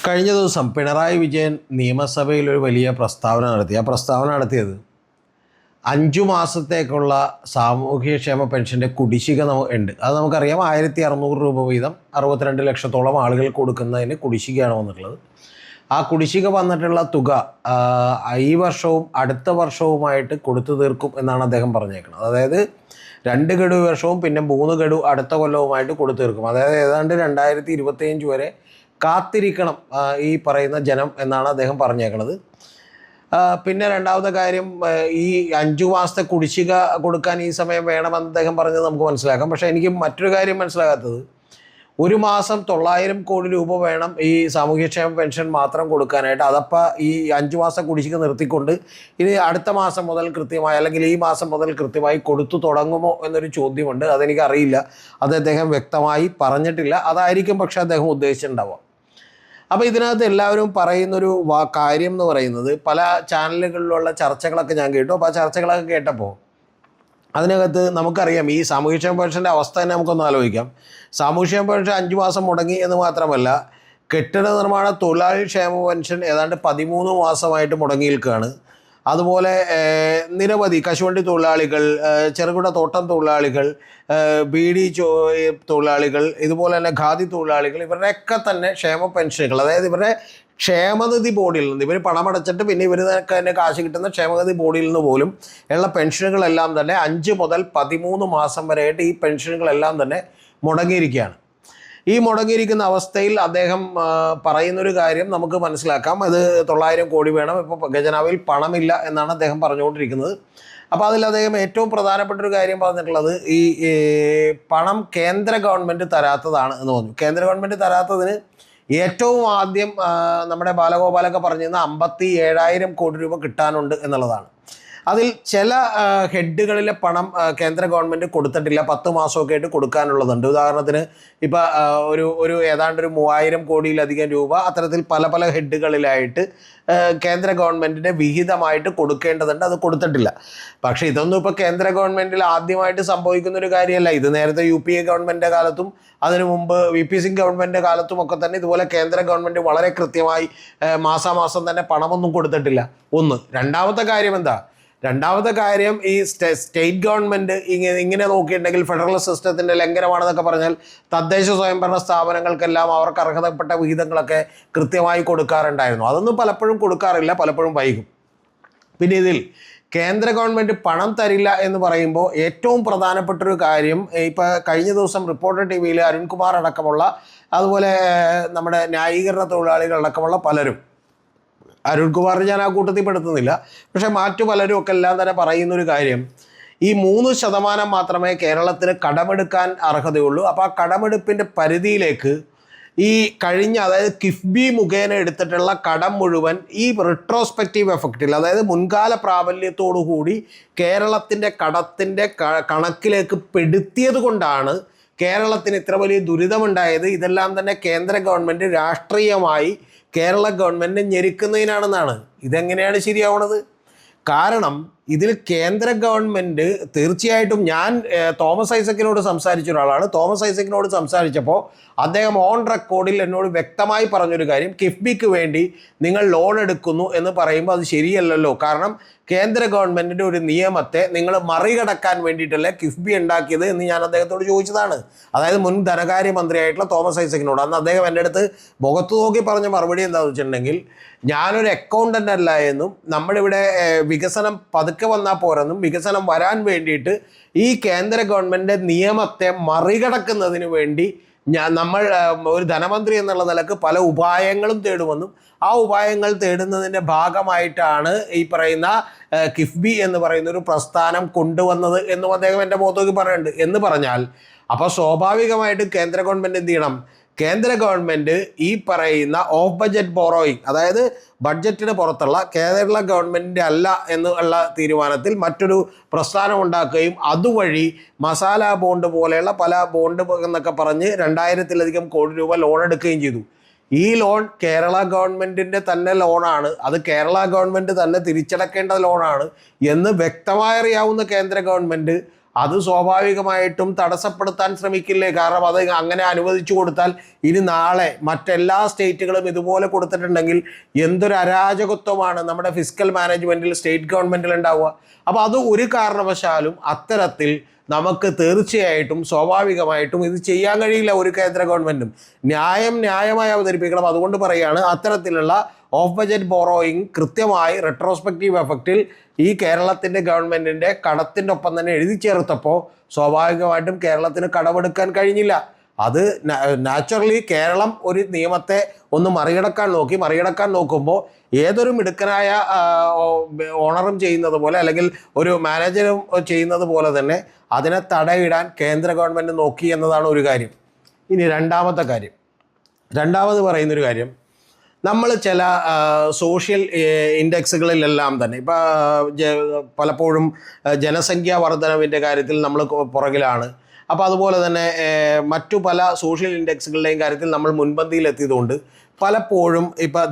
കഴിഞ്ഞ ദിവസം പിണറായി വിജയൻ നിയമസഭയിൽ ഒരു വലിയ പ്രസ്താവന നടത്തി. ആ പ്രസ്താവന നടത്തിയത് 5 മാസത്തേക്കുള്ള സാമൂഹ്യക്ഷേമ പെൻഷൻ്റെ കുടിശ്ശിക ഉണ്ട്. അത് നമുക്കറിയാം, 1600 രൂപ വീതം 62 ലക്ഷത്തോളം ആളുകൾ കൊടുക്കുന്നതിന് കുടിശ്ശികയാണ് വന്നിട്ടുള്ളത്. ആ കുടിശ്ശിക വന്നിട്ടുള്ള തുക ഈ വർഷവും അടുത്ത വർഷവുമായിട്ട് കൊടുത്തു തീർക്കും എന്നാണ് അദ്ദേഹം പറഞ്ഞേക്കുന്നത്. അതായത് 2 ഗഡു ഈ വർഷവും പിന്നെ 3 ഗഡു അടുത്ത കൊല്ലവുമായിട്ട് കൊടുത്തു തീർക്കും. അതായത് ഏതാണ്ട് 2025 വരെ കാത്തിരിക്കണം ഈ പറയുന്ന ജനം എന്നാണ് അദ്ദേഹം പറഞ്ഞേക്കുന്നത്. പിന്നെ രണ്ടാമത്തെ കാര്യം, ഈ 5 മാസത്തെ കുടിശ്ശിക കൊടുക്കാൻ ഈ സമയം വേണമെന്ന് അദ്ദേഹം പറഞ്ഞത് നമുക്ക് മനസ്സിലാക്കാം. പക്ഷേ എനിക്ക് മറ്റൊരു കാര്യം മനസ്സിലാകാത്തത്, ഒരു മാസം 900 കോടി രൂപ വേണം ഈ സാമൂഹ്യക്ഷേമ പെൻഷൻ മാത്രം കൊടുക്കാനായിട്ട്. അതപ്പോൾ ഈ 5 മാസം കുടിശ്ശിക നിർത്തിക്കൊണ്ട് ഇനി അടുത്ത മാസം മുതൽ കൃത്യമായി, അല്ലെങ്കിൽ ഈ മാസം മുതൽ കൃത്യമായി കൊടുത്തു തുടങ്ങുമോ എന്നൊരു ചോദ്യമുണ്ട്. അതെനിക്കറിയില്ല, അത് അദ്ദേഹം വ്യക്തമായി പറഞ്ഞിട്ടില്ല. അതായിരിക്കും പക്ഷെ അദ്ദേഹം ഉദ്ദേശിച്ചിട്ടുണ്ടാവുക. അപ്പോൾ ഇതിനകത്ത് എല്ലാവരും പറയുന്നൊരു കാര്യം എന്ന് പറയുന്നത്, പല ചാനലുകളിലുള്ള ചർച്ചകളൊക്കെ ഞാൻ കേട്ടു. അപ്പോൾ ആ ചർച്ചകളൊക്കെ കേട്ടപ്പോൾ അതിനകത്ത് നമുക്കറിയാം, ഈ സാമൂഹ്യക്ഷേമ പെൻഷൻ്റെ അവസ്ഥ തന്നെ നമുക്കൊന്ന് ആലോചിക്കാം. സാമൂഹ്യക്ഷേമ പെൻഷൻ 5 മാസം മുടങ്ങി എന്ന് മാത്രമല്ല, കെട്ടിട നിർമ്മാണ തൊഴിലാളി ക്ഷേമ പെൻഷൻ ഏതാണ്ട് 13 മാസമായിട്ട് മുടങ്ങി നിൽക്കുകയാണ്. അതുപോലെ നിരവധി കശുവണ്ടി തൊഴിലാളികൾ, ചെറുകിട തോട്ടം തൊഴിലാളികൾ, ബീഡി തൊഴിലാളികൾ, ഇതുപോലെ തന്നെ ഖാദി തൊഴിലാളികൾ, ഇവരുടെയൊക്കെ തന്നെ ക്ഷേമ പെൻഷനുകൾ, അതായത് ഇവരുടെ ക്ഷേമനിധി ബോർഡിൽ നിന്ന് ഇവർ പണമടച്ചിട്ട് പിന്നെ ഇവർ തന്നെ കാശ് കിട്ടുന്ന ക്ഷേമനിധി ബോർഡിൽ നിന്ന് പോലും ഉള്ള പെൻഷനുകളെല്ലാം തന്നെ 5 മുതൽ 13 മാസം വരെയായിട്ട് ഈ പെൻഷനുകളെല്ലാം തന്നെ മുടങ്ങിയിരിക്കുകയാണ്. ഈ മുടങ്ങിയിരിക്കുന്ന അവസ്ഥയിൽ അദ്ദേഹം പറയുന്നൊരു കാര്യം നമുക്ക് മനസ്സിലാക്കാം. അത് 900 കോടി വേണം, ഇപ്പോൾ ഖജനാവിൽ പണമില്ല എന്നാണ് അദ്ദേഹം പറഞ്ഞുകൊണ്ടിരിക്കുന്നത്. അപ്പോൾ അതിൽ അദ്ദേഹം ഏറ്റവും പ്രധാനപ്പെട്ട ഒരു കാര്യം പറഞ്ഞിട്ടുള്ളത്, ഈ പണം കേന്ദ്ര ഗവൺമെൻറ് തരാത്തതാണ് എന്ന് പറഞ്ഞു. കേന്ദ്ര ഗവൺമെൻറ് തരാത്തതിന് ഏറ്റവും ആദ്യം നമ്മുടെ ബാലഗോപാലൊക്കെ പറഞ്ഞിരുന്ന 57,000 കോടി രൂപ കിട്ടാനുണ്ട് എന്നുള്ളതാണ്. അതിൽ ചില ഹെഡുകളിലെ പണം കേന്ദ്ര ഗവൺമെൻറ് കൊടുത്തിട്ടില്ല, 10 മാസമൊക്കെ ആയിട്ട് കൊടുക്കാനുള്ളതുണ്ട്. ഉദാഹരണത്തിന് ഇപ്പോൾ ഒരു ഏതാണ്ട് 3000 കോടിയിലധികം രൂപ അത്തരത്തിൽ പല പല ഹെഡുകളിലായിട്ട് കേന്ദ്ര ഗവൺമെൻറ്റിൻ്റെ വിഹിതമായിട്ട് കൊടുക്കേണ്ടതുണ്ട്, അത് കൊടുത്തിട്ടില്ല. പക്ഷേ ഇതൊന്നും ഇപ്പോൾ കേന്ദ്ര ഗവൺമെൻറ്റിൽ ആദ്യമായിട്ട് സംഭവിക്കുന്നൊരു കാര്യമല്ല. ഇത് നേരത്തെ UPA ഗവൺമെൻറ്റിൻ്റെ കാലത്തും അതിനു മുമ്പ് VP സിംഗ് ഗവൺമെൻറ്റിൻ്റെ കാലത്തും ഒക്കെ തന്നെ ഇതുപോലെ കേന്ദ്ര ഗവൺമെൻറ് വളരെ കൃത്യമായി മാസാമാസം തന്നെ പണമൊന്നും കൊടുത്തിട്ടില്ല. ഒന്ന്. രണ്ടാമത്തെ കാര്യം ഈ സ്റ്റേറ്റ് ഗവൺമെൻറ് ഇങ്ങനെ നോക്കിയിട്ടുണ്ടെങ്കിൽ ഫെഡറൽ സിസ്റ്റത്തിൻ്റെ ലംഘനമാണെന്നൊക്കെ പറഞ്ഞാൽ തദ്ദേശ സ്വയംഭരണ സ്ഥാപനങ്ങൾക്കെല്ലാം അവർക്ക് അർഹതപ്പെട്ട വിഹിതങ്ങളൊക്കെ കൃത്യമായി കൊടുക്കാറുണ്ടായിരുന്നു. അതൊന്നും പലപ്പോഴും കൊടുക്കാറില്ല, പലപ്പോഴും വൈകും. പിന്നെ ഇതിൽ കേന്ദ്ര ഗവൺമെൻറ് പണം തരില്ല എന്ന് പറയുമ്പോൾ ഏറ്റവും പ്രധാനപ്പെട്ടൊരു കാര്യം, ഇപ്പോൾ കഴിഞ്ഞ ദിവസം റിപ്പോർട്ടർ TVയിൽ അരുൺകുമാർ അടക്കമുള്ള, അതുപോലെ നമ്മുടെ ന്യായീകരണ തൊഴിലാളികൾ അടക്കമുള്ള പലരും, അരുൺകുമാർ ഞാൻ ആ കൂട്ടത്തിൽ പെടുത്തുന്നില്ല, പക്ഷേ മറ്റു പലരും ഒക്കെ എല്ലാം തന്നെ പറയുന്നൊരു കാര്യം, ഈ 3% മാത്രമേ കേരളത്തിന് കടമെടുക്കാൻ അർഹതയുള്ളൂ. അപ്പോൾ ആ കടമെടുപ്പിൻ്റെ പരിധിയിലേക്ക് ഈ കഴിഞ്ഞ, അതായത് കിഫ്ബി മുഖേന എടുത്തിട്ടുള്ള കടം മുഴുവൻ ഈ റിട്രോസ്പെക്റ്റീവ് എഫക്റ്റിൽ, അതായത് മുൻകാല പ്രാബല്യത്തോടു കൂടി കേരളത്തിൻ്റെ കടത്തിൻ്റെ കണക്കിലേക്ക് പെടുത്തിയത് കൊണ്ടാണ് കേരളത്തിന് ഇത്ര വലിയ ദുരിതമുണ്ടായത്. ഇതെല്ലാം തന്നെ കേന്ദ്ര ഗവൺമെൻറ് രാഷ്ട്രീയമായി കേരള ഗവൺമെൻറ് ഞെരുക്കുന്നതിനാണെന്നാണ്. ഇതെങ്ങനെയാണ് ശരിയാവുന്നത്? കാരണം ഇതിൽ കേന്ദ്ര ഗവൺമെൻറ് തീർച്ചയായിട്ടും, ഞാൻ തോമസ് ഐസക്കിനോട് സംസാരിച്ച ഒരാളാണ്. തോമസ് ഐസക്കിനോട് സംസാരിച്ചപ്പോൾ അദ്ദേഹം ഓൺ റെക്കോർഡിൽ എന്നോട് വ്യക്തമായി പറഞ്ഞൊരു കാര്യം, കിഫ്ബിക്ക് വേണ്ടി നിങ്ങൾ ലോൺ എടുക്കുന്നു എന്ന് പറയുമ്പോൾ അത് ശരിയല്ലല്ലോ. കാരണം കേന്ദ്ര ഗവൺമെൻറ്റിൻ്റെ ഒരു നിയമത്തെ നിങ്ങൾ മറികടക്കാൻ വേണ്ടിയിട്ടല്ലേ കിഫ്ബി ഉണ്ടാക്കിയത് എന്ന് ഞാൻ അദ്ദേഹത്തോട് ചോദിച്ചതാണ്. അതായത് മുൻ ധനകാര്യമന്ത്രിയായിട്ടുള്ള തോമസ് ഐസക്കിനോട്. അന്ന് അദ്ദേഹം എൻ്റെ അടുത്ത് മുഖത്ത് നോക്കി പറഞ്ഞ മറുപടി എന്താണെന്ന് വെച്ചിട്ടുണ്ടെങ്കിൽ, ഞാനൊരു അക്കൗണ്ടൻ്റ് അല്ല എന്നും നമ്മളിവിടെ വികസനം പതുക്കെ വന്നാൽ പോരെന്നും, വികസനം വരാൻ വേണ്ടിയിട്ട് ഈ കേന്ദ്ര ഗവൺമെൻറ് നിയമത്തെ മറികടക്കുന്നതിന് വേണ്ടി നമ്മൾ ഒരു ധനമന്ത്രി എന്നുള്ള നിലക്ക് പല ഉപായങ്ങളും തേടുമെന്നും, ആ ഉപായങ്ങൾ തേടുന്നതിൻ്റെ ഭാഗമായിട്ടാണ് ഈ പറയുന്ന കിഫ്ബി എന്ന് പറയുന്ന ഒരു പ്രസ്ഥാനം കൊണ്ടുവന്നത് എന്നും അദ്ദേഹം എൻ്റെ മുഖത്തേക്ക് പറയുന്നുണ്ട്. എന്ന് പറഞ്ഞാൽ അപ്പോൾ സ്വാഭാവികമായിട്ട് കേന്ദ്ര ഗവൺമെൻറ് എന്ത് ചെയ്യണം? കേന്ദ്ര ഗവൺമെൻറ് ഈ പറയുന്ന ഓഫ് ബഡ്ജറ്റ് ബോറോയിങ്, അതായത് ബഡ്ജറ്റിന് പുറത്തുള്ള കേരള ഗവൺമെൻറ്റിൻ്റെ അല്ല എന്നുള്ള തീരുമാനത്തിൽ മറ്റൊരു പ്രസ്ഥാനം ഉണ്ടാക്കുകയും അതുവഴി മസാല ബോണ്ട് പോലെയുള്ള പല ബോണ്ട് എന്നൊക്കെ പറഞ്ഞ് 2000-ലധികം കോടി രൂപ ലോൺ എടുക്കുകയും ചെയ്തു. ഈ ലോൺ കേരള ഗവൺമെൻറ്റിൻ്റെ തന്നെ ലോണാണ്, അത് കേരള ഗവൺമെൻറ് തന്നെ തിരിച്ചടക്കേണ്ട ലോണാണ് എന്ന് വ്യക്തമായി അറിയാവുന്ന കേന്ദ്ര ഗവൺമെൻറ് അത് സ്വാഭാവികമായിട്ടും തടസ്സപ്പെടുത്താൻ ശ്രമിക്കില്ലേ? കാരണം അത് അങ്ങനെ അനുവദിച്ചു കൊടുത്താൽ ഇനി നാളെ മറ്റെല്ലാ സ്റ്റേറ്റുകളും ഇതുപോലെ കൊടുത്തിട്ടുണ്ടെങ്കിൽ എന്തൊരു അരാജകത്വമാണ് നമ്മുടെ ഫിസ്ക്കൽ മാനേജ്മെൻറ്റിൽ സ്റ്റേറ്റ് ഗവൺമെൻറ്റിൽ ഉണ്ടാവുക. അപ്പോൾ അത് ഒരു കാരണവശാലും അത്തരത്തിൽ നമുക്ക് തീർച്ചയായിട്ടും സ്വാഭാവികമായിട്ടും ഇത് ചെയ്യാൻ കഴിയില്ല. ഒരു കേന്ദ്ര ഗവൺമെൻറ്റും ന്യായമായി അവതരിപ്പിക്കണം. അതുകൊണ്ട് പറയുകയാണ്, അത്തരത്തിലുള്ള ഓഫ് ബജറ്റ് ബോറോയിങ് കൃത്യമായി റെട്രോസ്പെക്റ്റീവ് എഫക്റ്റിൽ ഈ കേരളത്തിൻ്റെ ഗവൺമെൻറ്റിൻ്റെ കടത്തിൻ്റെ ഒപ്പം തന്നെ എഴുതി ചേർത്തപ്പോൾ സ്വാഭാവികമായിട്ടും കേരളത്തിന് കടമെടുക്കാൻ കഴിഞ്ഞില്ല. അത് നാച്ചുറലി കേരളം ഒരു നിയമത്തെ ഒന്ന് മറികടക്കാൻ നോക്കുമ്പോൾ ഏതൊരു മിടുക്കനായ ഓണറും ചെയ്യുന്നത് പോലെ അല്ലെങ്കിൽ ഒരു മാനേജറും ചെയ്യുന്നത് പോലെ തന്നെ അതിനെ തടയിടാൻ കേന്ദ്ര ഗവൺമെൻറ് നോക്കി എന്നതാണ് ഒരു കാര്യം. ഇനി രണ്ടാമത് പറയുന്നൊരു കാര്യം, നമ്മൾ ചില സോഷ്യൽ ഇൻഡെക്സുകളിലെല്ലാം തന്നെ പലപ്പോഴും ജനസംഖ്യാ വർധനവിൻ്റെ കാര്യത്തിൽ നമ്മൾ പുറകിലാണ്. അപ്പോൾ അതുപോലെ തന്നെ മറ്റു പല സോഷ്യൽ ഇൻഡെക്സുകളുടെയും കാര്യത്തിൽ നമ്മൾ മുൻപന്തിയിലെത്തിയതുകൊണ്ട് പലപ്പോഴും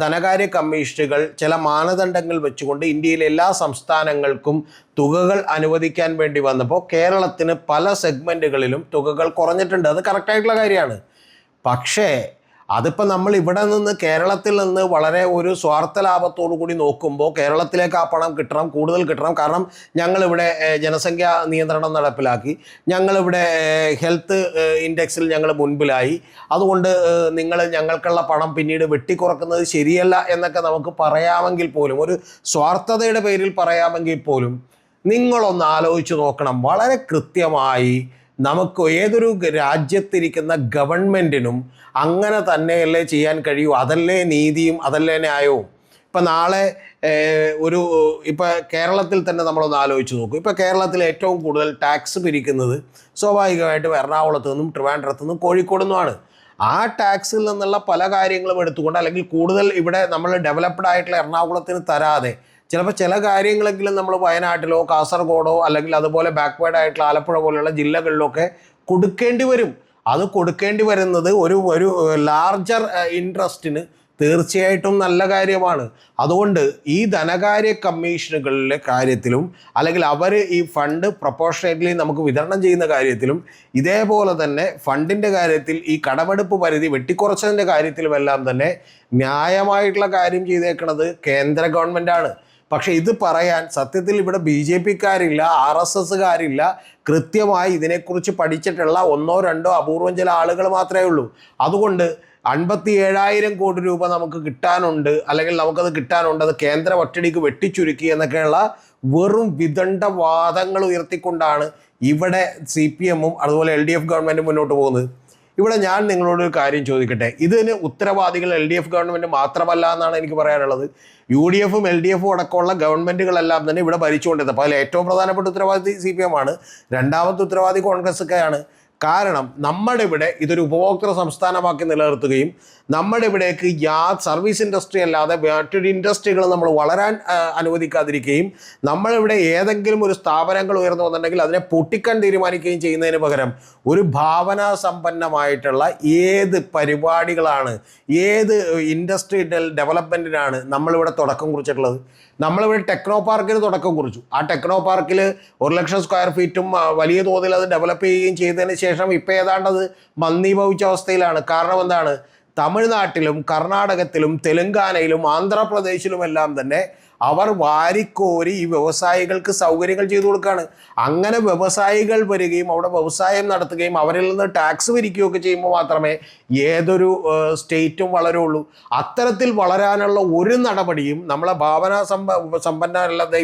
ധനകാര്യ കമ്മീഷനുകൾ ചില മാനദണ്ഡങ്ങൾ വെച്ചുകൊണ്ട് ഇന്ത്യയിലെ എല്ലാ സംസ്ഥാനങ്ങൾക്കും തുകകൾ അനുവദിക്കാൻ വേണ്ടി വന്നപ്പോൾ കേരളത്തിന് പല സെഗ്മെൻറ്റുകളിലും തുകകൾ കുറഞ്ഞിട്ടുണ്ട്. അത് കറക്റ്റായിട്ടുള്ള കാര്യമാണ്. പക്ഷേ അതിപ്പോൾ നമ്മൾ ഇവിടെ നിന്ന് കേരളത്തിൽ നിന്ന് വളരെ ഒരു സ്വാർത്ഥ ലാഭത്തോടു കൂടി നോക്കുമ്പോൾ കേരളത്തിലേക്ക് ആ പണം കൂടുതൽ കിട്ടണം. കാരണം ഞങ്ങളിവിടെ ജനസംഖ്യാ നിയന്ത്രണം നടപ്പിലാക്കി, ഞങ്ങളിവിടെ ഹെൽത്ത് ഇൻഡെക്സിൽ ഞങ്ങൾ മുൻപിലായി, അതുകൊണ്ട് ഞങ്ങൾക്കുള്ള പണം പിന്നീട് വെട്ടിക്കുറക്കുന്നത് ശരിയല്ല എന്നൊക്കെ നമുക്ക് പറയാമെങ്കിൽ പോലും, ഒരു സ്വാർത്ഥതയുടെ പേരിൽ പറയാമെങ്കിൽ പോലും, നിങ്ങളൊന്ന് ആലോചിച്ച് നോക്കണം. വളരെ കൃത്യമായി നമുക്ക് ഏതൊരു രാജ്യത്തിരിക്കുന്ന ഗവൺമെൻറ്റിനും അങ്ങനെ തന്നെയല്ലേ ചെയ്യാൻ കഴിയൂ? അതല്ലേ നീതിയും അതല്ലേ ന്യായവും? ഇപ്പം നാളെ കേരളത്തിൽ തന്നെ നമ്മളൊന്ന് ആലോചിച്ച് നോക്കും. ഇപ്പോൾ കേരളത്തിൽ ഏറ്റവും കൂടുതൽ ടാക്സ് പിരിക്കുന്നത് സ്വാഭാവികമായിട്ടും എറണാകുളത്തു നിന്നും ട്രിവാൻഡ്രത്തു നിന്നും കോഴിക്കോട് നിന്നുമാണ്. ആ ടാക്സിൽ നിന്നുള്ള പല കാര്യങ്ങളും എടുത്തുകൊണ്ട്, അല്ലെങ്കിൽ കൂടുതൽ ഇവിടെ നമ്മൾ ഡെവലപ്ഡ് ആയിട്ടുള്ള എറണാകുളത്തിന് തരാതെ ചിലപ്പോൾ ചില കാര്യങ്ങളെങ്കിലും നമ്മൾ വയനാട്ടിലോ കാസർഗോഡോ അല്ലെങ്കിൽ അതുപോലെ ബാക്ക്വേർഡ് ആയിട്ടുള്ള ആലപ്പുഴ പോലെയുള്ള ജില്ലകളിലൊക്കെ കൊടുക്കേണ്ടി വരും. അത് കൊടുക്കേണ്ടി വരുന്നത് ഒരു ലാർജർ ഇൻട്രസ്റ്റിന് തീർച്ചയായിട്ടും നല്ല കാര്യമാണ്. അതുകൊണ്ട് ഈ ധനകാര്യ കമ്മീഷനുകളിലെ കാര്യത്തിലും അല്ലെങ്കിൽ അവർ ഈ ഫണ്ട് പ്രൊപ്പോർഷനേറ്റ്ലി നമുക്ക് വിതരണം ചെയ്യുന്ന കാര്യത്തിലും ഇതേപോലെ തന്നെ ഫണ്ടിൻ്റെ കാര്യത്തിൽ ഈ കടമെടുപ്പ് പരിധി വെട്ടിക്കുറച്ചതിൻ്റെ കാര്യത്തിലുമെല്ലാം തന്നെ ന്യായമായിട്ടുള്ള കാര്യം ചെയ്തേക്കുന്നത് കേന്ദ്ര ഗവൺമെൻറ്റാണ്. പക്ഷേ ഇത് പറയാൻ സത്യത്തിൽ ഇവിടെ BJPക്കാരില്ല, RSSകാരില്ല, കൃത്യമായി ഇതിനെക്കുറിച്ച് പഠിച്ചിട്ടുള്ള 1-2 അപൂർവം ചില ആളുകൾ മാത്രമേ ഉള്ളൂ. അതുകൊണ്ട് 57,000 കോടി രൂപ നമുക്ക് കിട്ടാനുണ്ട്, അല്ലെങ്കിൽ നമുക്കത് കിട്ടാനുണ്ട്, അത് കേന്ദ്ര ഒറ്റടിക്ക് വെട്ടിച്ചുരുക്കി എന്നൊക്കെയുള്ള വെറും വിദണ്ഡവാദങ്ങൾ ഉയർത്തിക്കൊണ്ടാണ് ഇവിടെ CPM-ഉം അതുപോലെ LDF ഗവൺമെൻറ്റും മുന്നോട്ട് പോകുന്നത്. ഇവിടെ ഞാൻ നിങ്ങളോടൊരു കാര്യം ചോദിക്കട്ടെ. ഇതിന് ഉത്തരവാദികൾ LDF ഗവൺമെൻറ് മാത്രമല്ല എന്നാണ് എനിക്ക് പറയാനുള്ളത്. UDF-ഉം LDF-ഉം അടക്കമുള്ള ഗവൺമെൻറ്റുകളെല്ലാം തന്നെ ഇവിടെ ഭരിച്ചുകൊണ്ടിരുന്നത്. അപ്പോൾ അതിൽ ഏറ്റവും പ്രധാനപ്പെട്ട ഉത്തരവാദി CPM ആണ്, രണ്ടാമത്തെ ഉത്തരവാദി കോൺഗ്രസ്സൊക്കെയാണ്. കാരണം നമ്മുടെ ഇവിടെ ഇതൊരു ഉപഭോക്തൃ സംസ്ഥാനമാക്കി നിലനിർത്തുകയും നമ്മുടെ ഇവിടേക്ക് സർവീസ് ഇൻഡസ്ട്രി അല്ലാതെ മറ്റൊരു ഇൻഡസ്ട്രികൾ നമ്മൾ വളരാൻ അനുവദിക്കാതിരിക്കുകയും നമ്മളിവിടെ ഏതെങ്കിലും ഒരു സ്ഥാപനങ്ങൾ ഉയർന്നു വന്നിട്ടുണ്ടെങ്കിൽ അതിനെ പൊട്ടിക്കാൻ തീരുമാനിക്കുകയും ചെയ്യുന്നതിന് പകരം ഒരു ഭാവനാ സമ്പന്നമായിട്ടുള്ള ഏത് പരിപാടികളാണ്, ഏത് ഇൻഡസ്ട്രി ഡെവലപ്മെൻറ്റിനാണ് നമ്മളിവിടെ തുടക്കം കുറിച്ചിട്ടുള്ളത്? നമ്മളിവിടെ ടെക്നോ പാർക്കിന് തുടക്കം കുറിച്ചു. ആ ടെക്നോ പാർക്കിൽ 1,00,000 സ്ക്വയർ ഫീറ്റും വലിയ തോതിൽ അത് ഡെവലപ്പ് ചെയ്യുകയും ചെയ്തതിന് ശേഷം ഇപ്പോൾ ഏതാണ്ടത് മന്ദീഭവിച്ച അവസ്ഥയിലാണ്. കാരണം എന്താണ്? തമിഴ്നാട്ടിലും കർണാടകത്തിലും തെലുങ്കാനയിലും ആന്ധ്രാപ്രദേശിലുമെല്ലാം തന്നെ അവർ വാരിക്കോരി ഈ വ്യവസായികൾക്ക് സൗകര്യങ്ങൾ ചെയ്തു കൊടുക്കുകയാണ്. അങ്ങനെ വ്യവസായികൾ വരികയും അവിടെ വ്യവസായം നടത്തുകയും അവരിൽ നിന്ന് ടാക്സ് പിരിക്കുകയൊക്കെ ചെയ്യുമ്പോൾ മാത്രമേ ഏതൊരു സ്റ്റേറ്റും വളരുള്ളൂ. അത്തരത്തിൽ വളരാനുള്ള ഒരു നടപടിയും നമ്മളെ ഭാവന സമ്പന്നത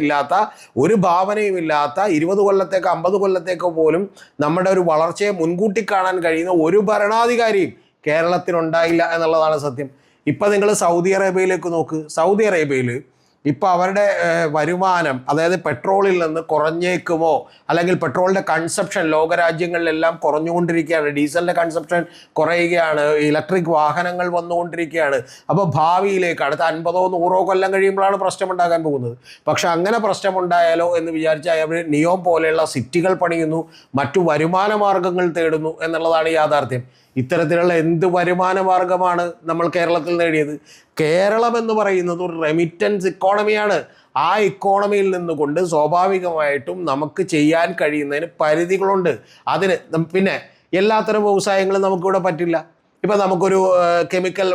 ഒരു ഭാവനയും ഇല്ലാത്ത 20 കൊല്ലത്തേക്ക് 50 കൊല്ലത്തേക്ക് പോലും നമ്മുടെ ഒരു വളർച്ചയെ മുൻകൂട്ടി കാണാൻ കഴിയുന്ന ഒരു ഭരണാധികാരിയും കേരളത്തിനുണ്ടായില്ല എന്നുള്ളതാണ് സത്യം. ഇപ്പം നിങ്ങൾ സൗദി അറേബ്യയിലേക്ക് നോക്ക്. സൗദി അറേബ്യയിൽ ഇപ്പോൾ അവരുടെ വരുമാനം, അതായത് പെട്രോളിൽ നിന്ന് കുറഞ്ഞേക്കുമോ, അല്ലെങ്കിൽ പെട്രോളിൻ്റെ കൺസപ്ഷൻ ലോകരാജ്യങ്ങളിലെല്ലാം കുറഞ്ഞുകൊണ്ടിരിക്കുകയാണ്, ഡീസലിൻ്റെ കൺസപ്ഷൻ കുറയുകയാണ്, ഇലക്ട്രിക് വാഹനങ്ങൾ വന്നുകൊണ്ടിരിക്കുകയാണ്. അപ്പോൾ ഭാവിയിലേക്ക് അടുത്ത 50-100 കൊല്ലം കഴിയുമ്പോഴാണ് പ്രശ്നമുണ്ടാകാൻ പോകുന്നത്. പക്ഷെ അങ്ങനെ പ്രശ്നമുണ്ടായാലോ എന്ന് വിചാരിച്ചാൽ അവർ നിയോം പോലെയുള്ള സിറ്റികൾ പണിയുന്നു, മറ്റു വരുമാന മാർഗങ്ങൾ തേടുന്നു എന്നുള്ളതാണ് യാഥാർത്ഥ്യം. ഇത്തരത്തിലുള്ള എന്ത് വരുമാന മാർഗമാണ് നമ്മൾ കേരളത്തിൽ നേടിയത്? കേരളം എന്ന് പറയുന്നത് ഒരു റെമിറ്റൻസ് ഇക്കോണമിയാണ്. ആ ഇക്കോണമിയിൽ നിന്നുകൊണ്ട് സ്വാഭാവികമായിട്ടും നമുക്ക് ചെയ്യാൻ കഴിയുന്നതിന് പരിധികളുണ്ട്. അതിന് പിന്നെ എല്ലാത്തരം വ്യവസായങ്ങളും നമുക്കിവിടെ പറ്റില്ല. ഇപ്പം നമുക്കൊരു കെമിക്കൽ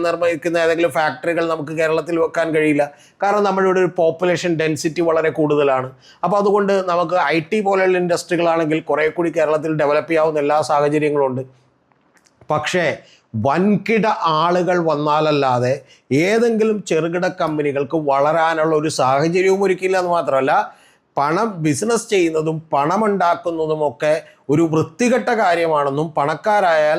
നിർമ്മിക്കുന്ന ഏതെങ്കിലും ഫാക്ടറികൾ നമുക്ക് കേരളത്തിൽ വെക്കാൻ കഴിയില്ല. കാരണം നമ്മുടെ ഇവിടെ ഒരു പോപ്പുലേഷൻ ഡെൻസിറ്റി വളരെ കൂടുതലാണ്. അപ്പോൾ അതുകൊണ്ട് നമുക്ക് IT പോലെയുള്ള ഇൻഡസ്ട്രികളാണെങ്കിൽ കുറേ കൂടി കേരളത്തിൽ ഡെവലപ്പ് ചെയ്യാവുന്ന എല്ലാ സാഹചര്യങ്ങളുണ്ട്. പക്ഷേ വൻകിട ആളുകൾ വന്നാലല്ലാതെ ഏതെങ്കിലും ചെറുകിട കമ്പനികൾക്ക് വളരാനുള്ള ഒരു സാഹചര്യവും ഒരുക്കില്ല എന്ന് മാത്രമല്ല, ബിസിനസ് ചെയ്യുന്നതും പണമുണ്ടാക്കുന്നതുമൊക്കെ ഒരു വൃത്തികെട്ട കാര്യമാണെന്നും, പണക്കാരായാൽ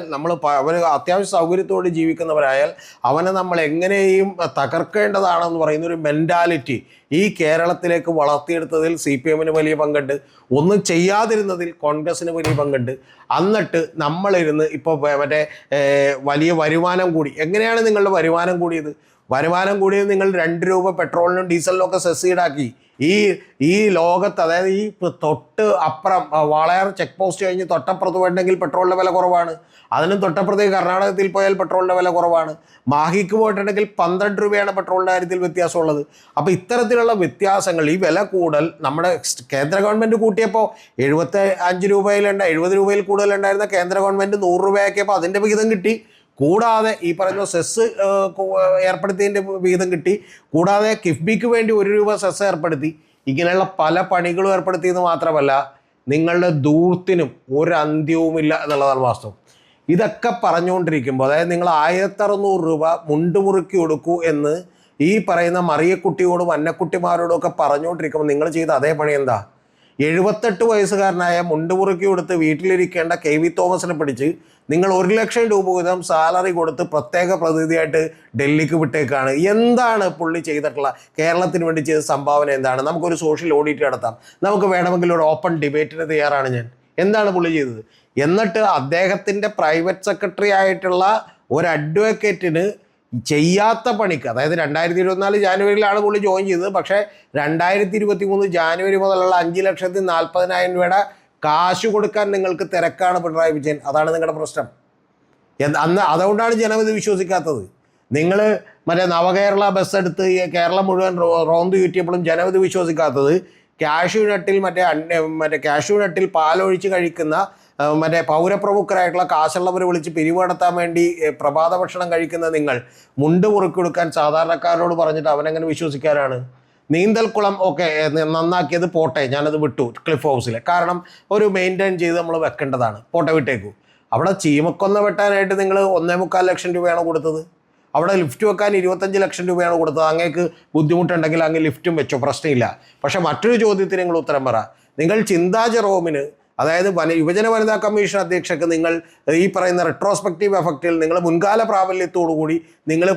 അവർ അത്യാവശ്യ സൗകര്യത്തോടെ ജീവിക്കുന്നവരായാൽ അവനെ നമ്മൾ എങ്ങനെയും തകർക്കേണ്ടതാണെന്ന് പറയുന്ന ഒരു മെൻറ്റാലിറ്റി ഈ കേരളത്തിലേക്ക് വളർത്തിയെടുത്തതിൽ CPM വലിയ പങ്കുണ്ട്. ഒന്നും ചെയ്യാതിരുന്നതിൽ കോൺഗ്രസ്സിന് വലിയ പങ്കുണ്ട്. എന്നിട്ട് നമ്മളിരുന്ന് ഇപ്പോൾ മറ്റേ വലിയ വരുമാനം കൂടി. എങ്ങനെയാണ് നിങ്ങളുടെ വരുമാനം കൂടിയത്? നിങ്ങൾ 2 രൂപ പെട്രോളിനും ഡീസലിനും ഒക്കെ സെസ് ഈടാക്കി. ഈ ലോകത്ത്, അതായത് ഈ തൊട്ട് അപ്പുറം വാളയാർ ചെക്ക് പോസ്റ്റ് കഴിഞ്ഞ് തൊട്ടപ്പുറത്ത് പോയിട്ടുണ്ടെങ്കിൽ പെട്രോളിൻ്റെ വില കുറവാണ്. അതിനും തൊട്ടപ്പുറത്തേക്ക് കർണാടകത്തിൽ പോയാൽ പെട്രോളിൻ്റെ വില കുറവാണ്. മാഹിക്ക് പോയിട്ടുണ്ടെങ്കിൽ 12 രൂപയാണ് പെട്രോളിൻ്റെ കാര്യത്തിൽ വ്യത്യാസമുള്ളത്. അപ്പോൾ ഇത്തരത്തിലുള്ള വ്യത്യാസങ്ങൾ, ഈ വില കൂടൽ നമ്മുടെ കേന്ദ്ര ഗവൺമെൻറ് കൂട്ടിയപ്പോൾ 75 രൂപയിലുണ്ട്, 70 രൂപയിൽ കൂടുതലുണ്ടായിരുന്ന കേന്ദ്ര ഗവൺമെൻറ് 100 രൂപയാക്കിയപ്പോൾ അതിൻ്റെ വിഹിതം കിട്ടി. കൂടാതെ ഈ പറയുന്ന സെസ് ഏർപ്പെടുത്തിയതിൻ്റെ വിഹിതം കിട്ടി. കൂടാതെ കിഫ്ബിക്ക് വേണ്ടി 1 രൂപ സെസ് ഏർപ്പെടുത്തി. ഇങ്ങനെയുള്ള പല പണികളും ഏർപ്പെടുത്തിയെന്ന് മാത്രമല്ല, നിങ്ങളുടെ ദൂർത്തിനും ഒരു അന്ത്യവുമില്ല എന്നുള്ളതാണ് വാസ്തവം. ഇതൊക്കെ പറഞ്ഞുകൊണ്ടിരിക്കുമ്പോൾ, അതായത് നിങ്ങൾ 1600 രൂപ മുണ്ടുമുറുക്കി കൊടുക്കൂ എന്ന് ഈ പറയുന്ന മറിയക്കുട്ടിയോടും അന്നക്കുട്ടിമാരോടും ഒക്കെ പറഞ്ഞുകൊണ്ടിരിക്കുമ്പോൾ നിങ്ങൾ ചെയ്ത അതേ പണി എന്താ? 78 വയസ്സുകാരനായ മുണ്ടുമുറുക്കി കൊടുത്ത് വീട്ടിലിരിക്കേണ്ട KV തോമസിനെ പിടിച്ച് നിങ്ങൾ 1 ലക്ഷം രൂപ വീതം സാലറി കൊടുത്ത് പ്രത്യേക പ്രതിനിധിയായിട്ട് ഡൽഹിക്ക് വിട്ടേക്കാണ്. എന്താണ് പുള്ളി ചെയ്തിട്ടുള്ള, കേരളത്തിന് വേണ്ടി ചെയ്ത സംഭാവന എന്താണ്? നമുക്കൊരു സോഷ്യൽ ഓഡിറ്റ് നടത്താം. നമുക്ക് വേണമെങ്കിൽ ഒരു ഓപ്പൺ ഡിബേറ്റിന് തയ്യാറാണ് ഞാൻ. എന്താണ് പുള്ളി ചെയ്തത്? എന്നിട്ട് അദ്ദേഹത്തിൻ്റെ പ്രൈവറ്റ് സെക്രട്ടറി ആയിട്ടുള്ള ഒരു അഡ്വക്കേറ്റിന് ചെയ്യാത്ത പണിക്ക്, അതായത് 2024 ജാനുവരിയിലാണ് പുള്ളി ജോയിൻ ചെയ്തത്. പക്ഷേ 2023 ജാനുവരി മുതലുള്ള 5,40,000 രൂപയുടെ കാശ് കൊടുക്കാൻ നിങ്ങൾക്ക് തിരക്കാണ് പിണറായി വിജയൻ. അതാണ് നിങ്ങളുടെ പ്രശ്നം. അതുകൊണ്ടാണ് ജനം ഇത് വിശ്വസിക്കാത്തത്. നിങ്ങൾ മറ്റേ നവകേരള ബസ് എടുത്ത് കേരളം മുഴുവൻ റോന്ത് ചുറ്റിയപ്പോഴും ജനം ഇത് വിശ്വസിക്കാത്തത് കാഷ്യൂ നട്ടിൽ പാലൊഴിച്ച് കഴിക്കുന്ന മറ്റേ പൗരപ്രമുഖരായിട്ടുള്ള കാശുള്ളവരെ വിളിച്ച് പിരിവ് നടത്താൻ വേണ്ടി പ്രഭാത ഭക്ഷണം കഴിക്കുന്ന നിങ്ങൾ മുണ്ട് മുറുക്കി കൊടുക്കാൻ സാധാരണക്കാരോട് പറഞ്ഞിട്ട് അവനെങ്ങനെ വിശ്വസിക്കാനാണ്? നീന്തൽക്കുളം ഒക്കെ നന്നാക്കിയത് പോട്ടെ, ഞാനത് വിട്ടു ക്ലിഫ് ഹൗസിൽ. കാരണം ഒരു മെയിൻറ്റെയിൻ ചെയ്ത് നമ്മൾ വെക്കേണ്ടതാണ്, പോട്ടെ വിട്ടേക്കൂ. അവിടെ ചീമക്കൊന്ന വെട്ടാനായിട്ട് നിങ്ങൾ 1.25 ലക്ഷം രൂപയാണ് കൊടുത്തത്. അവിടെ ലിഫ്റ്റ് വെക്കാൻ 25 ലക്ഷം രൂപയാണ് കൊടുത്തത്. അങ്ങേക്ക് ബുദ്ധിമുട്ടുണ്ടെങ്കിൽ അങ്ങ് ലിഫ്റ്റും വെച്ചോ, പ്രശ്നമില്ല. പക്ഷെ മറ്റൊരു ചോദ്യത്തിന് നിങ്ങൾ ഉത്തരം പറ. നിങ്ങൾ ചിന്താ ജെറോമിന്, അതായത് യുവജന വനിതാ കമ്മീഷൻ അധ്യക്ഷക്ക് നിങ്ങൾ ഈ പറയുന്ന റെട്രോസ്പെക്റ്റീവ് എഫക്റ്റിൽ നിങ്ങൾ മുൻകാല പ്രാബല്യത്തോടുകൂടി നിങ്ങൾ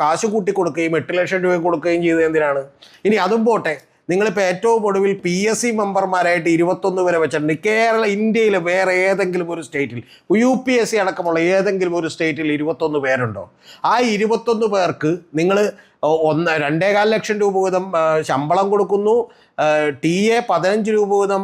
കാശ് കൂട്ടി കൊടുക്കുകയും 8 ലക്ഷം രൂപ കൊടുക്കുകയും ചെയ്തത് എന്തിനാണ്? ഇനി അതും പോട്ടെ, നിങ്ങളിപ്പോൾ ഏറ്റവും ഒടുവിൽ PSC മെമ്പർമാരായിട്ട് 21 വരെ വെച്ചിട്ടുണ്ട്. ഇന്ത്യയിൽ വേറെ ഏതെങ്കിലും ഒരു സ്റ്റേറ്റിൽ, UPSC അടക്കമുള്ള ഏതെങ്കിലും ഒരു സ്റ്റേറ്റിൽ 21 പേരുണ്ടോ? ആ 21 പേർക്ക് നിങ്ങൾ 2.25 ലക്ഷം രൂപ വീതം ശമ്പളം കൊടുക്കുന്നു. TA 15 രൂപ വീതം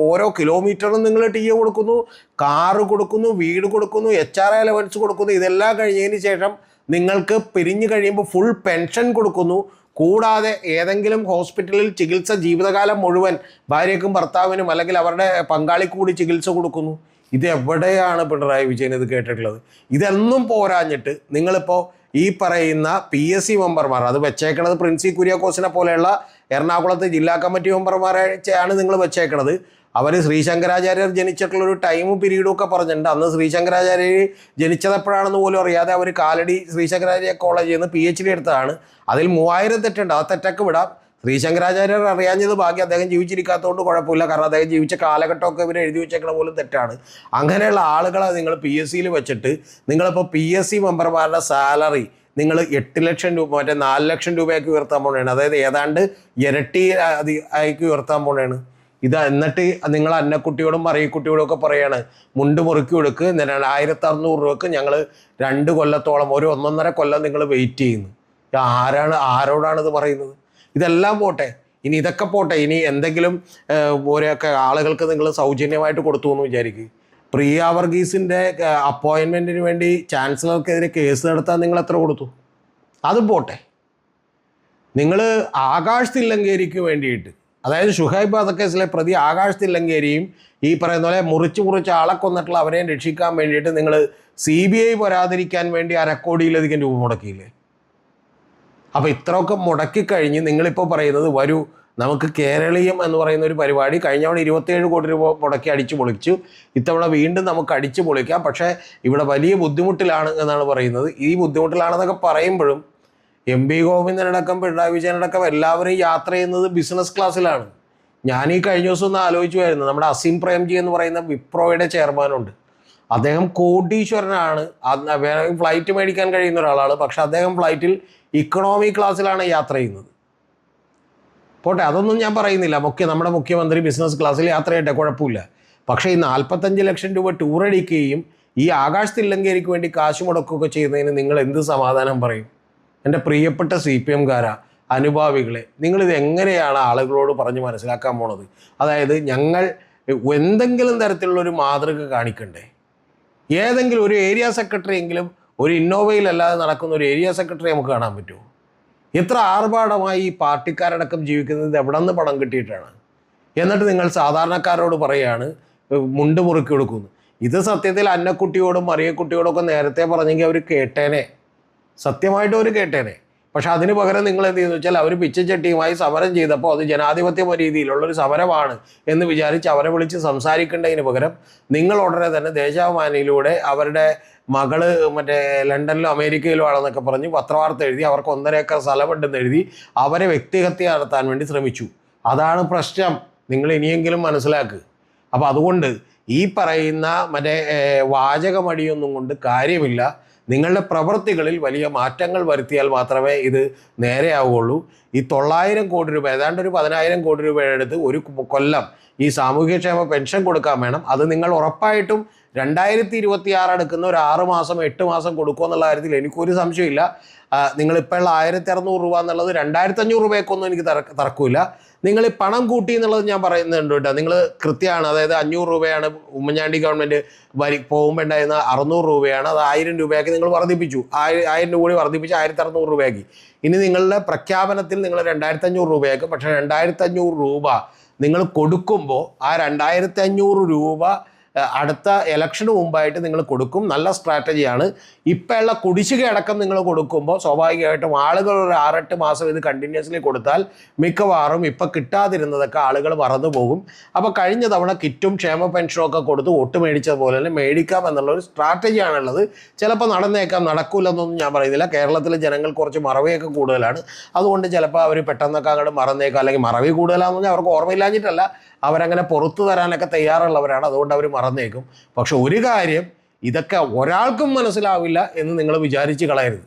ഓരോ കിലോമീറ്ററും നിങ്ങൾ TA കൊടുക്കുന്നു, കാറ് കൊടുക്കുന്നു, വീട് കൊടുക്കുന്നു, HRA അലവൻസ് കൊടുക്കുന്നു. ഇതെല്ലാം കഴിഞ്ഞതിന് ശേഷം നിങ്ങൾക്ക് പിരിഞ്ഞു കഴിയുമ്പോൾ ഫുൾ പെൻഷൻ കൊടുക്കുന്നു. കൂടാതെ ഏതെങ്കിലും ഹോസ്പിറ്റലിൽ ചികിത്സ ജീവിതകാലം മുഴുവൻ ഭാര്യയ്ക്കും ഭർത്താവിനും അല്ലെങ്കിൽ അവരുടെ പങ്കാളിക്ക് കൂടി ചികിത്സ കൊടുക്കുന്നു. ഇത് എവിടെയാണ് പിണറായി വിജയൻ ഇത് കേട്ടിട്ടുള്ളത്? ഇതൊന്നും പോരാഞ്ഞിട്ട് നിങ്ങളിപ്പോൾ ഈ പറയുന്ന PSC മെമ്പർമാർ, അത് വെച്ചേക്കണത് പ്രിൻസി കുര്യാക്കോസിനെ പോലെയുള്ള എറണാകുളത്ത് ജില്ലാ കമ്മിറ്റി മെമ്പർമാരെയാണ് നിങ്ങൾ വെച്ചേക്കണത്. അവർ ശ്രീശങ്കരാചാര്യർ ജനിച്ചിട്ടുള്ളൊരു ടൈമും പീരീഡും ഒക്കെ പറഞ്ഞിട്ടുണ്ട്. അന്ന് ശ്രീശങ്കരാചാര്യർ ജനിച്ചതെപ്പോഴാണെന്ന് പോലും അറിയാതെ അവർ കാലടി ശ്രീശങ്കരാചാര്യ കോളേജിൽ നിന്ന് PhD എടുത്തതാണ്. അതിൽ 3000 തെറ്റുണ്ട്. ആ തെറ്റൊക്കെ വിടാം. ശ്രീശങ്കരാചാര്യർ അറിയാഞ്ഞത് ഭാഗ്യം, അദ്ദേഹം ജീവിച്ചിരിക്കാത്തതുകൊണ്ട് കുഴപ്പമില്ല. കാരണം അദ്ദേഹം ജീവിച്ച കാലഘട്ടമൊക്കെ ഇവർ എഴുതി വെച്ചേക്കണ പോലും തെറ്റാണ്. അങ്ങനെയുള്ള ആളുകളെ നിങ്ങൾ PSCയിൽ വെച്ചിട്ട് നിങ്ങളിപ്പോൾ PSC മെമ്പർമാരുടെ സാലറി നിങ്ങൾ 8 ലക്ഷം രൂപ, മറ്റേ 4 ലക്ഷം രൂപയ്ക്ക് ഉയർത്താൻ പോവുകയാണ്. അതായത് ഏതാണ്ട് ഇരട്ടി ആയിക്ക് ഉയർത്താൻ പോവുകയാണ്. എന്നിട്ട് നിങ്ങൾ അന്നക്കുട്ടിയോടും മറിയക്കുട്ടിയോടും ഒക്കെ പറയാണ് മുണ്ട് മുറുക്കി കൊടുക്ക്, 1600 രൂപക്ക് ഞങ്ങൾ 2 കൊല്ലത്തോളം, 1.5 കൊല്ലം നിങ്ങൾ വെയിറ്റ് ചെയ്യുന്നു. ആരോടാണ് ഇത് പറയുന്നത്? ഇതെല്ലാം പോട്ടെ, ഇനി ഇതൊക്കെ പോട്ടെ, ഇനി എന്തെങ്കിലും ഓരോക്കെ ആളുകൾക്ക് നിങ്ങൾ സൗജന്യമായിട്ട് കൊടുത്തു എന്ന് വിചാരിക്കുക. പ്രിയ വർഗീസിൻ്റെ അപ്പോയിൻമെൻറ്റിന് വേണ്ടി ചാൻസലർക്കെതിരെ കേസ് നടത്താൻ നിങ്ങൾ എത്ര കൊടുത്തു? അതും പോട്ടെ, നിങ്ങൾ ആകാശ് തില്ലങ്കേരിക്ക് വേണ്ടിയിട്ട്, അതായത് ഷുഹൈബ് വധക്കേസിലെ പ്രതി ആകാശ് തില്ലങ്കേരിയും ഈ പറയുന്ന പോലെ മുറിച്ച് ആളെ കൊന്നിട്ടുള്ള അവരെയും രക്ഷിക്കാൻ വേണ്ടിയിട്ട് നിങ്ങൾ CBI വരാതിരിക്കാൻ വേണ്ടി 250 കോടിയിലധികം രൂപ മുടക്കിയില്ലേ? അപ്പോൾ ഇത്രയൊക്കെ മുടക്കിക്കഴിഞ്ഞ് നിങ്ങളിപ്പോൾ പറയുന്നത് വരൂ നമുക്ക് കേരളീയം എന്ന് പറയുന്ന ഒരു പരിപാടി കഴിഞ്ഞ തവണ 27 കോടി രൂപ മുടക്കി അടിച്ചു പൊളിച്ചു, ഇത്തവണ വീണ്ടും നമുക്ക് അടിച്ചു പൊളിക്കാം, പക്ഷേ ഇവിടെ വലിയ ബുദ്ധിമുട്ടിലാണ് എന്നാണ് പറയുന്നത്. ഈ ബുദ്ധിമുട്ടിലാണെന്നൊക്കെ പറയുമ്പോഴും MP ഗോവിന്ദനടക്കം പിണറായി വിജയനടക്കം എല്ലാവരും യാത്ര ചെയ്യുന്നത് ബിസിനസ് ക്ലാസ്സിലാണ്. ഞാൻ ഈ കഴിഞ്ഞ ദിവസം ഒന്ന് ആലോചിച്ചുമായിരുന്നു, നമ്മുടെ അസീം പ്രേംജി എന്ന് പറയുന്ന വിപ്രോയുടെ ചെയർമാനുണ്ട്, അദ്ദേഹം കോടീശ്വരനാണ്, ഫ്ലൈറ്റ് മേടിക്കാൻ കഴിയുന്ന ഒരാളാണ്, പക്ഷെ അദ്ദേഹം ഫ്ലൈറ്റിൽ ഇക്കണോമി ക്ലാസ്സിലാണ് യാത്ര ചെയ്യുന്നത്. പോട്ടെ, അതൊന്നും ഞാൻ പറയുന്നില്ല, നമ്മുടെ മുഖ്യമന്ത്രി ബിസിനസ് ക്ലാസ്സിൽ യാത്ര ചെയ്യട്ടെ, കുഴപ്പമില്ല. പക്ഷേ ഈ 45 ലക്ഷം രൂപ ടൂർ അടിക്കുകയും ഈ ആകാശ് തില്ലങ്കേരിക്ക് വേണ്ടി കാശ് മുടക്കുകയൊക്കെ ചെയ്യുന്നതിന് നിങ്ങൾ എന്ത് സമാധാനം പറയും? എൻ്റെ പ്രിയപ്പെട്ട CPM-കാരാ, അനുഭാവികളെ, നിങ്ങളിത് എങ്ങനെയാണ് ആളുകളോട് പറഞ്ഞ് മനസ്സിലാക്കാൻ പോണത്? അതായത് ഞങ്ങൾ എന്തെങ്കിലും തരത്തിലുള്ളൊരു മാതൃക കാണിക്കണ്ടേ? ഏതെങ്കിലും ഒരു ഏരിയ സെക്രട്ടറി എങ്കിലും ഒരു ഇന്നോവയിലല്ലാതെ നടക്കുന്ന ഒരു ഏരിയ സെക്രട്ടറി നമുക്ക് കാണാൻ പറ്റുമോ? എത്ര ആർഭാടമായി ഈ പാർട്ടിക്കാരടക്കം ജീവിക്കുന്നത് എവിടെ നിന്ന് പണം കിട്ടിയിട്ടാണ്? എന്നിട്ട് നിങ്ങൾ സാധാരണക്കാരോട് പറയുകയാണ് മുണ്ട് മുറുക്കി കൊടുക്കുന്നു. ഇത് സത്യത്തിൽ അന്നക്കുട്ടിയോടും മറിയക്കുട്ടിയോടൊക്കെ നേരത്തെ പറഞ്ഞെങ്കിൽ അവർ കേട്ടേനെ, സത്യമായിട്ടും അവർ കേട്ടേനെ. പക്ഷെ അതിന് പകരം നിങ്ങൾ എന്ത് ചെയ്യുന്നു വെച്ചാൽ അവർ പിച്ചച്ചട്ടിയുമായി സമരം ചെയ്തപ്പോൾ അത് ജനാധിപത്യ രീതിയിലുള്ളൊരു സമരമാണ് എന്ന് വിചാരിച്ച് അവരെ വിളിച്ച് സംസാരിക്കേണ്ടതിന് പകരം നിങ്ങൾ ഉടനെ തന്നെ ദേശാഭിമാനിയിലൂടെ അവരുടെ മകള് മറ്റേ ലണ്ടനിലോ അമേരിക്കയിലോ ആണെന്നൊക്കെ പറഞ്ഞ് പത്രവാർത്ത എഴുതി, അവർക്ക് 1.5 ഏക്കർ സ്ഥലമുണ്ടെന്ന് എഴുതി അവരെ വ്യക്തിഹത്യ നടത്താൻ വേണ്ടി ശ്രമിച്ചു. അതാണ് പ്രശ്നം, നിങ്ങൾ ഇനിയെങ്കിലും മനസ്സിലാക്കുക. അപ്പോൾ അതുകൊണ്ട് ഈ പറയുന്ന മറ്റേ വാചകമടിയൊന്നും കൊണ്ട് കാര്യമില്ല. നിങ്ങളുടെ പ്രവൃത്തികളിൽ വലിയ മാറ്റങ്ങൾ വരുത്തിയാൽ മാത്രമേ ഇത് നേരെയാവുകയുള്ളൂ. ഈ 900 കോടി രൂപ, ഏതാണ്ട് ഒരു 10,000 കോടി രൂപയുടെ അടുത്ത് ഒരു കൊല്ലം ഈ സാമൂഹ്യക്ഷേമ പെൻഷൻ കൊടുക്കാൻ വേണം. അത് നിങ്ങൾ ഉറപ്പായിട്ടും 2026 അടുക്കുന്ന ഒരു 6 മാസം 8 മാസം കൊടുക്കുമെന്നുള്ള കാര്യത്തിൽ എനിക്കൊരു സംശയമില്ല. നിങ്ങളിപ്പോൾ 1600 രൂപ എന്നുള്ളത് 2500 രൂപയൊക്കൊന്നും എനിക്ക് തർക്കമില്ല. നിങ്ങൾ ഈ പണം കൂട്ടി എന്നുള്ളത് ഞാൻ പറയുന്നുണ്ട് കേട്ടോ, നിങ്ങൾ കൃത്യമാണ്. അതായത് 500 രൂപയാണ് ഉമ്മൻചാണ്ടി ഗവൺമെൻറ് പോകുമ്പോൾ ഉണ്ടായിരുന്ന, 600 രൂപയാണ്, അത് 1000 രൂപയാക്കി നിങ്ങൾ വർദ്ധിപ്പിച്ചു, 1000 രൂപ കൂടി വർദ്ധിപ്പിച്ച് 1600 രൂപയാക്കി. ഇനി നിങ്ങളുടെ പ്രഖ്യാപനത്തിൽ നിങ്ങൾ 2500 രൂപയാക്കും. പക്ഷേ 2500 രൂപ നിങ്ങൾ കൊടുക്കുമ്പോൾ ആ 2500 രൂപ അടുത്ത ഇലക്ഷന് മുമ്പായിട്ട് നിങ്ങൾ കൊടുക്കും. നല്ല സ്ട്രാറ്റജിയാണ്. ഇപ്പോഴുള്ള കുടിശ്ശിക അടക്കം നിങ്ങൾ കൊടുക്കുമ്പോൾ സ്വാഭാവികമായിട്ടും ആളുകൾ ഒരു 6-8 മാസം ഇത് കണ്ടിന്യൂസ്ലി കൊടുത്താൽ മിക്കവാറും ഇപ്പം കിട്ടാതിരുന്നതൊക്കെ ആളുകൾ മറന്നു പോകും. അപ്പോൾ കഴിഞ്ഞ തവണ കിറ്റും ക്ഷേമ പെൻഷനും ഒക്കെ കൊടുത്ത് വോട്ട് മേടിച്ചതുപോലെ തന്നെ മേടിക്കാം എന്നുള്ളൊരു സ്ട്രാറ്റജിയാണുള്ളത്. ചിലപ്പോൾ നടന്നേക്കാം, നടക്കൂലെന്നൊന്നും ഞാൻ പറയുന്നില്ല. കേരളത്തിലെ ജനങ്ങൾ കുറച്ച് മറവിയൊക്കെ കൂടുതലാണ്, അതുകൊണ്ട് ചിലപ്പോൾ അവർ പെട്ടെന്നൊക്കെ അങ്ങോട്ട് മറന്നേക്കാം. അല്ലെങ്കിൽ മറവി കൂടുതലാണെന്ന് പറഞ്ഞാൽ അവർക്ക് ഓർമ്മയില്ലാഞ്ഞിട്ടല്ല, അവരങ്ങനെ പുറത്തു തരാനൊക്കെ തയ്യാറുള്ളവരാണ്, അതുകൊണ്ട് അവർ മറന്നേക്കും. പക്ഷെ ഒരു കാര്യം, ഇതൊക്കെ ഒരാൾക്കും മനസ്സിലാവില്ല എന്ന് നിങ്ങൾ വിചാരിച്ച് കളയരുത്.